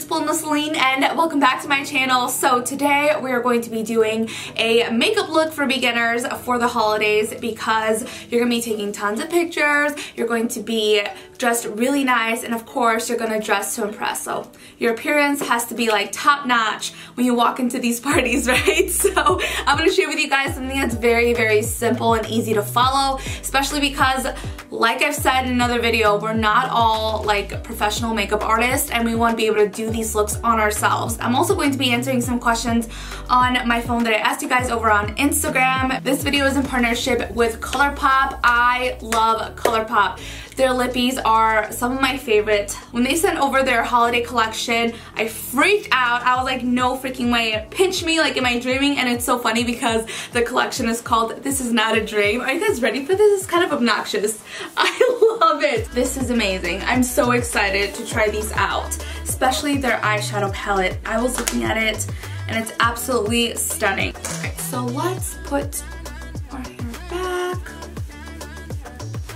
Belinda Selene, and welcome back to my channel. So today we are going to be doing a makeup look for beginners for the holidays because you're going to be taking tons of pictures, you're going to be dressed really nice, and of course you're going to dress to impress. So your appearance has to be like top notch when you walk into these parties, right? So I'm going to share with you guys something that's very, very simple and easy to follow, especially because, like I've said in another video, we're not all like professional makeup artists and we want to be able to do these looks on ourselves. I'm also going to be answering some questions on my phone that I asked you guys over on Instagram. This video is in partnership with Coloupop. I love Coloupop. Their lippies are some of my favorite. When they sent over their holiday collection, I freaked out. I was like, no freaking way. Pinch me, like, am I dreaming? And it's so funny because the collection is called This Is Not a Dream. Are you guys ready for this? It's kind of obnoxious. I love it. This is amazing. I'm so excited to try these out, especially their eyeshadow palette. I was looking at it and it's absolutely stunning. Okay, so let's put our hair back.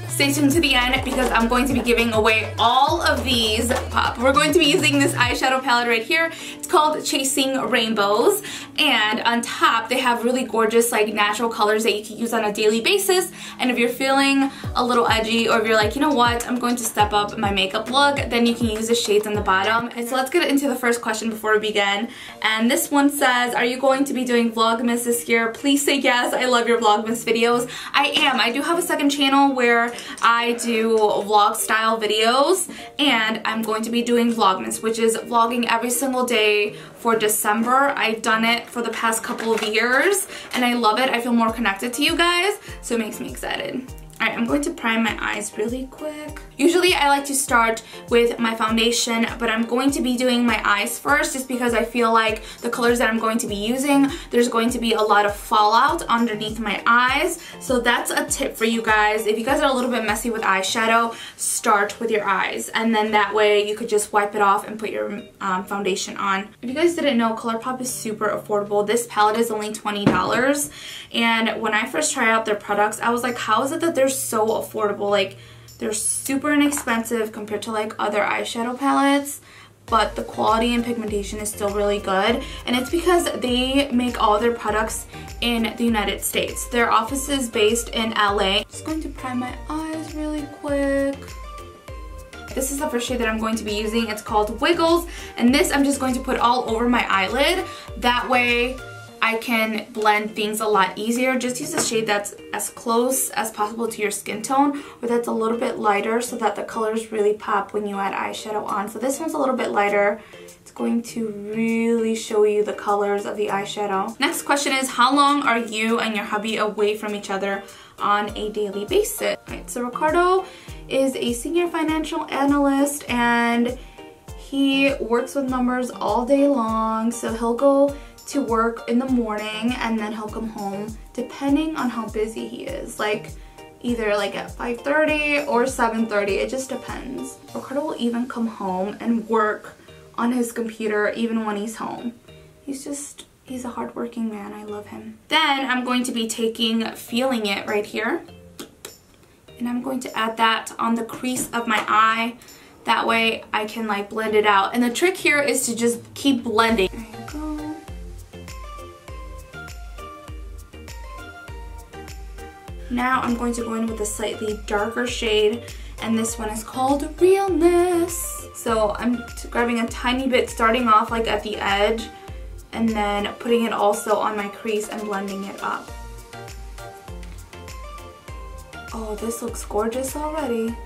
Stay tuned to the end because I'm going to be giving away all of these pop. We're going to be using this eyeshadow palette right here. It's called Chasing Rainbows, and on top they have really gorgeous like natural colors that you can use on a daily basis. And if you're feeling a little edgy, or if you're like, you know what, I'm going to step up my makeup look, then you can use the shades on the bottom. And so let's get into the first question before we begin. And this one says, are you going to be doing Vlogmas this year? Please say yes. I love your Vlogmas videos. I am. I do have a second channel where I do vlog style videos, and I'm going to be doing Vlogmas, which is vlogging every single day for December. I've done it for the past couple of years and I love it. I feel more connected to you guys, so it makes me excited. Alright, I'm going to prime my eyes really quick. Usually I like to start with my foundation, but I'm going to be doing my eyes first just because I feel like the colors that I'm going to be using, there's going to be a lot of fallout underneath my eyes. So that's a tip for you guys. If you guys are a little bit messy with eyeshadow, start with your eyes, and then that way you could just wipe it off and put your foundation on. If you guys didn't know, Colourpop is super affordable. This palette is only $20, and when I first tried out their products, I was like, how is it that they're so affordable? Like, they're super inexpensive compared to like other eyeshadow palettes, but the quality and pigmentation is still really good, and it's because they make all their products in the United States. Their office is based in LA. Just going to prime my eyes really quick. This is the first shade that I'm going to be using. It's called Wiggles, and this I'm just going to put all over my eyelid. That way I can blend things a lot easier. Just use a shade that's as close as possible to your skin tone, or that's a little bit lighter so that the colors really pop when you add eyeshadow on. So this one's a little bit lighter. It's going to really show you the colors of the eyeshadow. Next question is, how long are you and your hubby away from each other on a daily basis? Alright, so Ricardo is a senior financial analyst and he works with numbers all day long. So he'll go to work in the morning and then he'll come home depending on how busy he is, like either like at 5:30 or 7:30. It just depends. Ricardo will even come home and work on his computer even when he's home. He's a hardworking man. I love him. Then I'm going to be taking Feeling It right here, and I'm going to add that on the crease of my eye. That way I can like blend it out. And the trick here is to just keep blending. There you go. Now I'm going to go in with a slightly darker shade, and this one is called Realness. So I'm grabbing a tiny bit starting off like at the edge, and then putting it also on my crease and blending it up. Oh, this looks gorgeous already.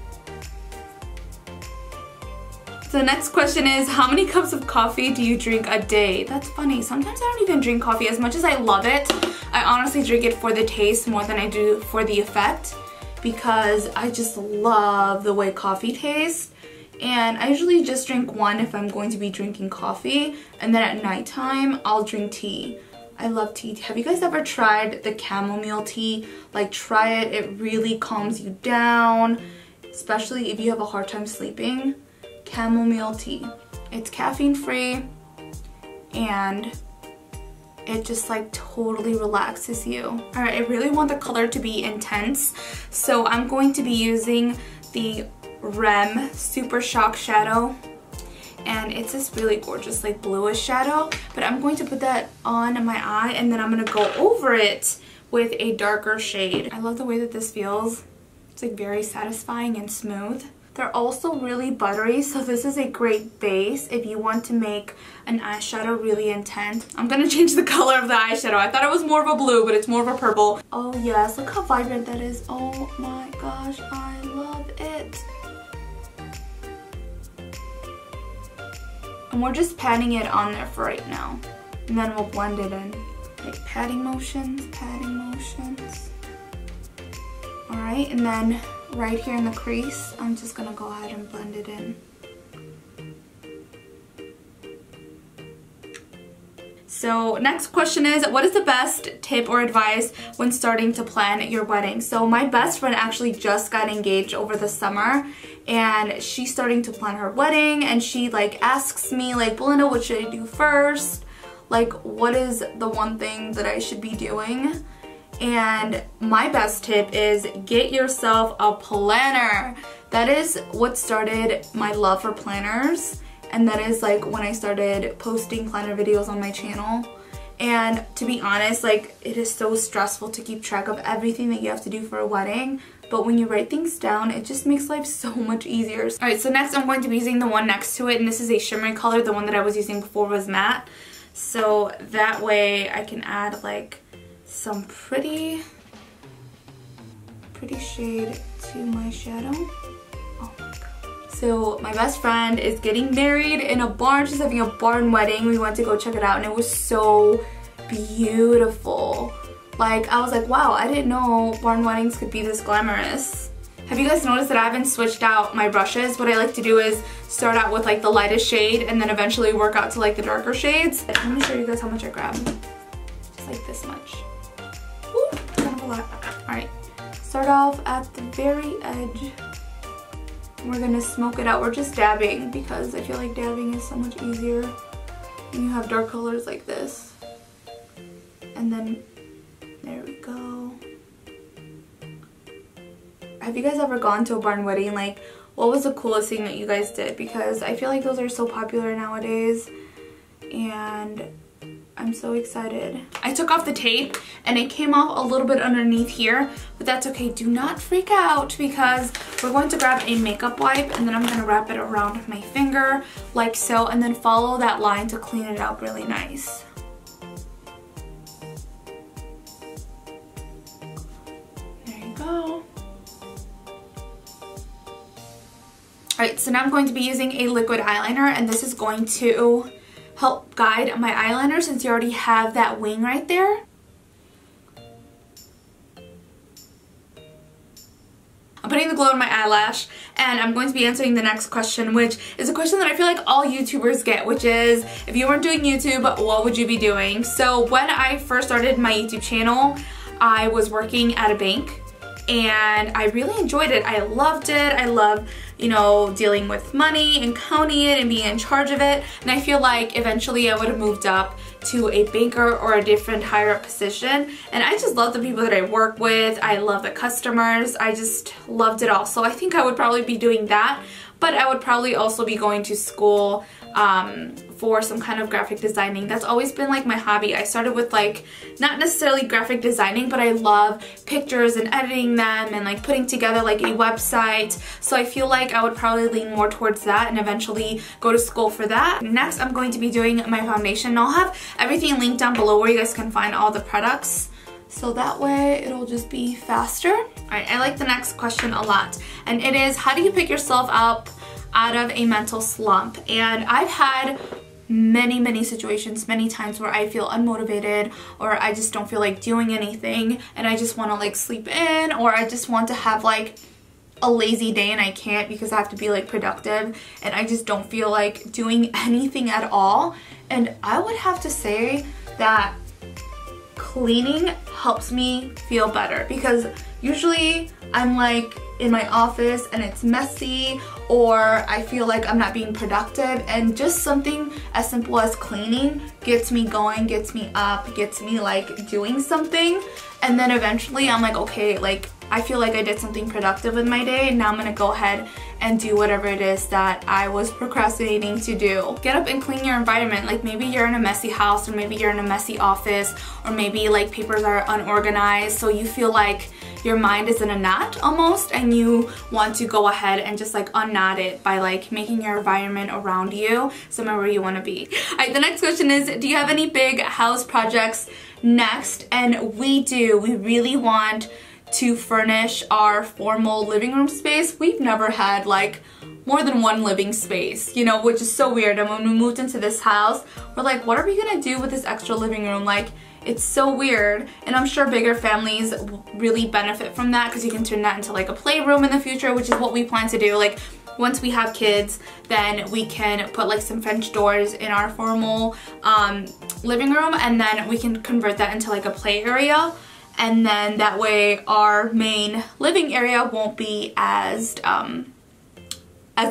So the next question is, how many cups of coffee do you drink a day? That's funny. Sometimes I don't even drink coffee. As much as I love it, I honestly drink it for the taste more than I do for the effect, because I just love the way coffee tastes. And I usually just drink one if I'm going to be drinking coffee, and then at nighttime I'll drink tea. I love tea. Have you guys ever tried the chamomile tea? Like, try it. It really calms you down, especially if you have a hard time sleeping. Chamomile tea. It's caffeine free and it just like totally relaxes you. Alright, I really want the color to be intense, so I'm going to be using the Rem Super Shock Shadow and it's this really gorgeous like bluish shadow, but I'm going to put that on my eye and then I'm going to go over it with a darker shade. I love the way that this feels. It's like very satisfying and smooth. They're also really buttery, so this is a great base if you want to make an eyeshadow really intense. I'm gonna change the color of the eyeshadow. I thought it was more of a blue, but it's more of a purple. Oh yes, look how vibrant that is. Oh my gosh, I love it. And we're just patting it on there for right now. And then we'll blend it in. Like patting motions, patting motions. Alright, and then right here in the crease, I'm just gonna go ahead and blend it in. So next question is, what is the best tip or advice when starting to plan your wedding? So my best friend actually just got engaged over the summer, and she's starting to plan her wedding, and she like asks me like, Belinda, what should I do first? Like, what is the one thing that I should be doing? And my best tip is get yourself a planner. That is what started my love for planners, and that is like when I started posting planner videos on my channel. And to be honest, like, it is so stressful to keep track of everything that you have to do for a wedding, but when you write things down, it just makes life so much easier. Alright, so next I'm going to be using the one next to it, and this is a shimmery color. The one that I was using before was matte, so that way I can add like some pretty shade to my shadow. Oh my god. So my best friend is getting married in a barn. She's having a barn wedding. We went to go check it out and it was so beautiful. Like, I was like, wow, I didn't know barn weddings could be this glamorous. Have you guys noticed that I haven't switched out my brushes? What I like to do is start out with like the lightest shade and then eventually work out to like the darker shades. Let me show you guys how much I grabbed. Just like this much. Alright, start off at the very edge. We're gonna smoke it out. We're just dabbing because I feel like dabbing is so much easier when you have dark colors like this. And then, there we go. Have you guys ever gone to a barn wedding? Like, what was the coolest thing that you guys did? Because I feel like those are so popular nowadays, and I'm so excited. I took off the tape and it came off a little bit underneath here, but that's okay. Do not freak out because we're going to grab a makeup wipe and then I'm going to wrap it around my finger like so, and then follow that line to clean it up really nice. There you go. Alright, so now I'm going to be using a liquid eyeliner, and this is going to help guide my eyeliner since you already have that wing right there. I'm putting the glow in my eyelash, and I'm going to be answering the next question, which is a question that I feel like all YouTubers get, which is, if you weren't doing YouTube, what would you be doing? So when I first started my YouTube channel, I was working at a bank, and I really enjoyed it. I loved it. I love, you know, dealing with money and counting it and being in charge of it. And I feel like eventually I would have moved up to a banker or a different higher up position. And I just love the people that I work with. I love the customers. I just loved it all. So I think I would probably be doing that. But I would probably also be going to school for some kind of graphic designing. That's always been like my hobby. I started with like, not necessarily graphic designing, but I love pictures and editing them and like putting together like a website. So I feel like I would probably lean more towards that and eventually go to school for that. Next, I'm going to be doing my foundation. I'll have everything linked down below where you guys can find all the products. So that way it'll just be faster. Alright, I like the next question a lot. And it is, how do you pick yourself up out of a mental slump? And I've had many situations, many times where I feel unmotivated, or I just don't feel like doing anything and I just want to like sleep in, or I just want to have like a lazy day and I can't because I have to be like productive and I just don't feel like doing anything at all. And I would have to say that cleaning helps me feel better, because usually I'm like in my office and it's messy, or I feel like I'm not being productive, and just something as simple as cleaning gets me going, gets me up, gets me like doing something. And then eventually I'm like, okay, like I feel like I did something productive in my day, and now I'm gonna go ahead and do whatever it is that I was procrastinating to do. Get up and clean your environment. Like maybe you're in a messy house, or maybe you're in a messy office, or maybe like papers are unorganized, so you feel like your mind is in a knot almost, and you want to go ahead and just like unknot it by like making your environment around you somewhere where you want to be. Alright, the next question is, do you have any big house projects next? And we do. We really want to furnish our formal living room space. We've never had like more than one living space, you know, which is so weird. And when we moved into this house, we're like, what are we gonna do with this extra living room? Like, it's so weird. And I'm sure bigger families really benefit from that, because you can turn that into like a playroom in the future, which is what we plan to do. Like once we have kids, then we can put like some French doors in our formal living room, and then we can convert that into like a play area. And then that way our main living area won't be as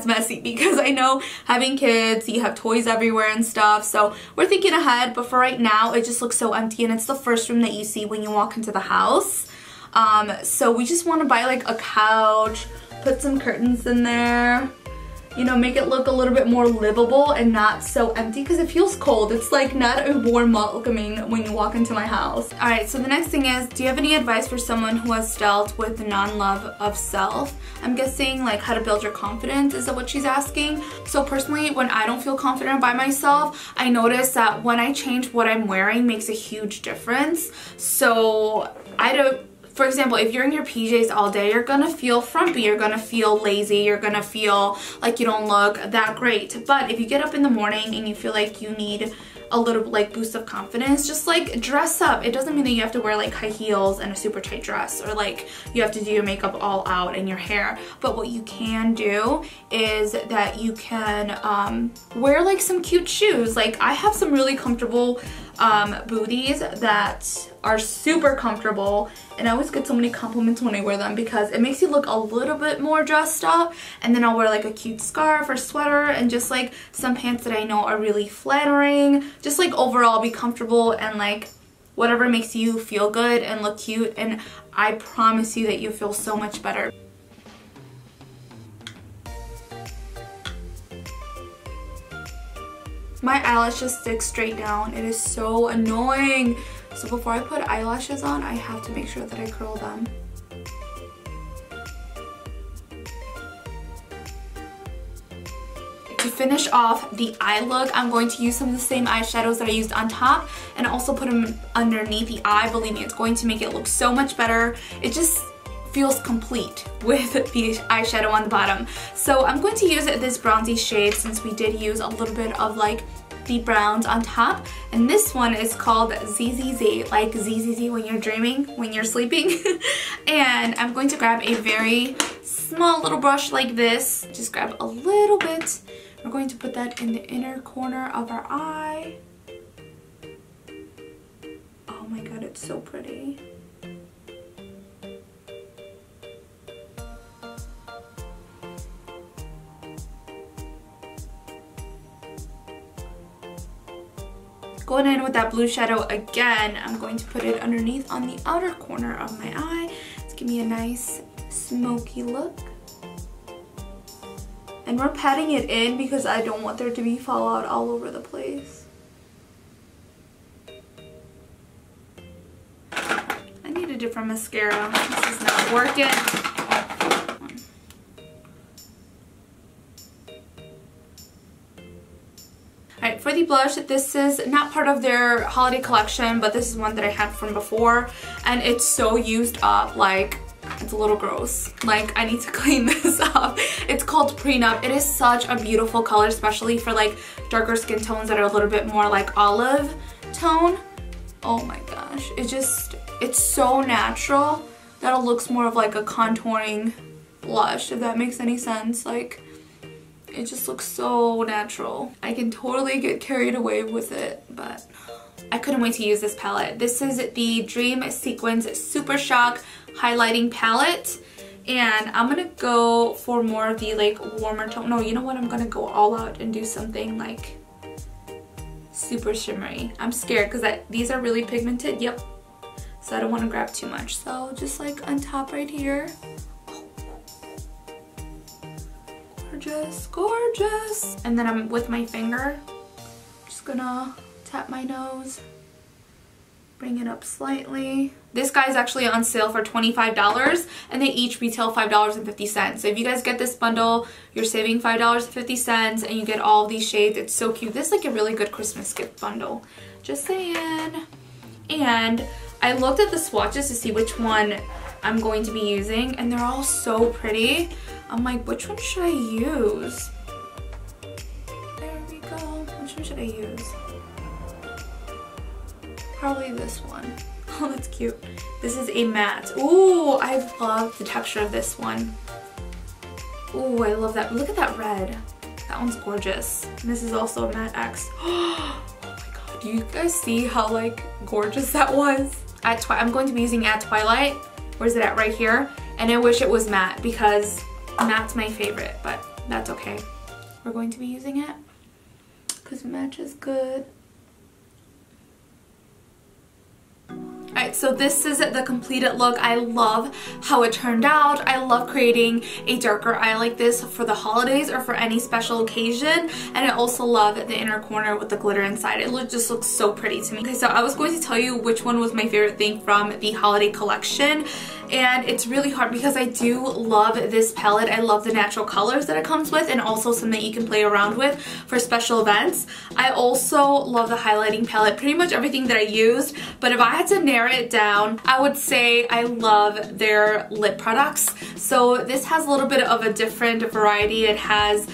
messy, because I know having kids, you have toys everywhere and stuff, so we're thinking ahead. But for right now, it just looks so empty, and it's the first room that you see when you walk into the house. So we just want to buy like a couch, put some curtains in there, you know, make it look a little bit more livable and not so empty, because it feels cold. It's like not a warm welcoming when you walk into my house. Alright, so the next thing is, do you have any advice for someone who has dealt with non-love of self? I'm guessing like how to build your confidence, is that what she's asking? So personally, when I don't feel confident by myself, I notice that when I change what I'm wearing makes a huge difference. So for example, if you're in your PJs all day, you're gonna feel frumpy, you're gonna feel lazy, you're gonna feel like you don't look that great. But if you get up in the morning and you feel like you need a little like boost of confidence, just like dress up. It doesn't mean that you have to wear like high heels and a super tight dress, or like you have to do your makeup all out and your hair. But what you can do is that you can wear like some cute shoes. Like I have some really comfortable booties that are super comfortable, and I always get so many compliments when I wear them, because it makes you look a little bit more dressed up. And then I'll wear like a cute scarf or sweater, and just like some pants that I know are really flattering. Just like overall be comfortable, and like whatever makes you feel good and look cute, and I promise you that you feel so much better. My eyelashes stick straight down. It is so annoying. So before I put eyelashes on, I have to make sure that I curl them. To finish off the eye look, I'm going to use some of the same eyeshadows that I used on top, and also put them underneath the eye. Believe me, it's going to make it look so much better. It just feels complete with the eyeshadow on the bottom. So I'm going to use this bronzy shade, since we did use a little bit of like the browns on top, and this one is called ZZZ, like ZZZ when you're dreaming, when you're sleeping. And I'm going to grab a very small little brush like this, just grab a little bit. We're going to put that in the inner corner of our eye. Oh my god, it's so pretty. Going in with that blue shadow again, I'm going to put it underneath on the outer corner of my eye to give me a nice smoky look. And we're patting it in because I don't want there to be fallout all over the place. I need a different mascara. This is not working. Alright, for the blush, this is not part of their holiday collection, but this is one that I had from before, and it's so used up, like, it's a little gross. Like, I need to clean this up. It's called Prenup. It is such a beautiful color, especially for like darker skin tones that are a little bit more like olive tone. Oh my gosh, it's so natural that it looks more of like a contouring blush, if that makes any sense. Like, it just looks so natural. I can totally get carried away with it, but I couldn't wait to use this palette. This is the Dream Sequence Super Shock Highlighting Palette, and I'm gonna go for more of the like warmer tone. No, you know what? I'm gonna go all out and do something like super shimmery. I'm scared because these are really pigmented. Yep. so I don't want to grab too much. So just like on top right here. Gorgeous, gorgeous. And then I'm with my finger, just gonna tap my nose, bring it up slightly. This guy is actually on sale for $25 and they each retail $5.50. So if you guys get this bundle, you're saving $5.50 and you get all of these shades. It's so cute. This is like a really good Christmas gift bundle. Just saying. And I looked at the swatches to see which one I'm going to be using and they're all so pretty. I'm like, which one should I use? There we go. Which one should I use? Probably this one. Oh, that's cute. This is a matte. Ooh, I love the texture of this one. Ooh, I love that. Look at that red. That one's gorgeous. And this is also a matte X. Oh my god, do you guys see how like gorgeous that was? I'm going to be using at Twilight. Where's it at? Right here. And I wish it was matte because matte's my favorite, but that's okay. We're going to be using it because match is good. Alright, so this is the completed look. I love how it turned out. I love creating a darker eye like this for the holidays or for any special occasion. And I also love the inner corner with the glitter inside. It just looks so pretty to me. Okay, so I was going to tell you which one was my favorite thing from the holiday collection. And it's really hard because I do love this palette. I love the natural colors that it comes with and also some that you can play around with for special events. I also love the highlighting palette, pretty much everything that I used. But if I had to narrow it down, I would say I love their lip products. So this has a little bit of a different variety. It has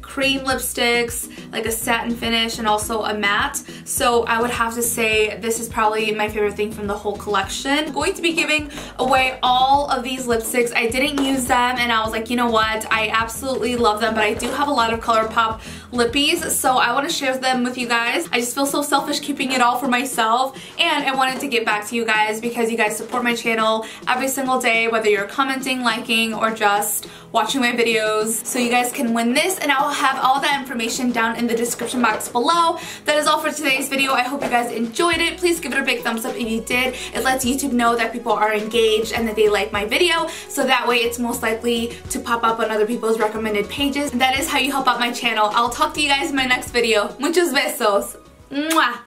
cream lipsticks, like a satin finish, and also a matte. So I would have to say this is probably my favorite thing from the whole collection. I'm going to be giving away all of these lipsticks. I didn't use them and I was like, you know what, I absolutely love them, but I do have a lot of Colourpop Lippies, so I want to share them with you guys. I just feel so selfish keeping it all for myself, and I wanted to get back to you guys because you guys support my channel every single day, whether you're commenting, liking, or just watching my videos. So you guys can win this, and I'll have all that information down in the description box below. That is all for today's video. I hope you guys enjoyed it. Please give it a big thumbs up if you did. It lets YouTube know that people are engaged and that they like my video, so that way it's most likely to pop up on other people's recommended pages. And that is how you help out my channel. I'll talk to you guys in my next video. Muchos besos. Mwah.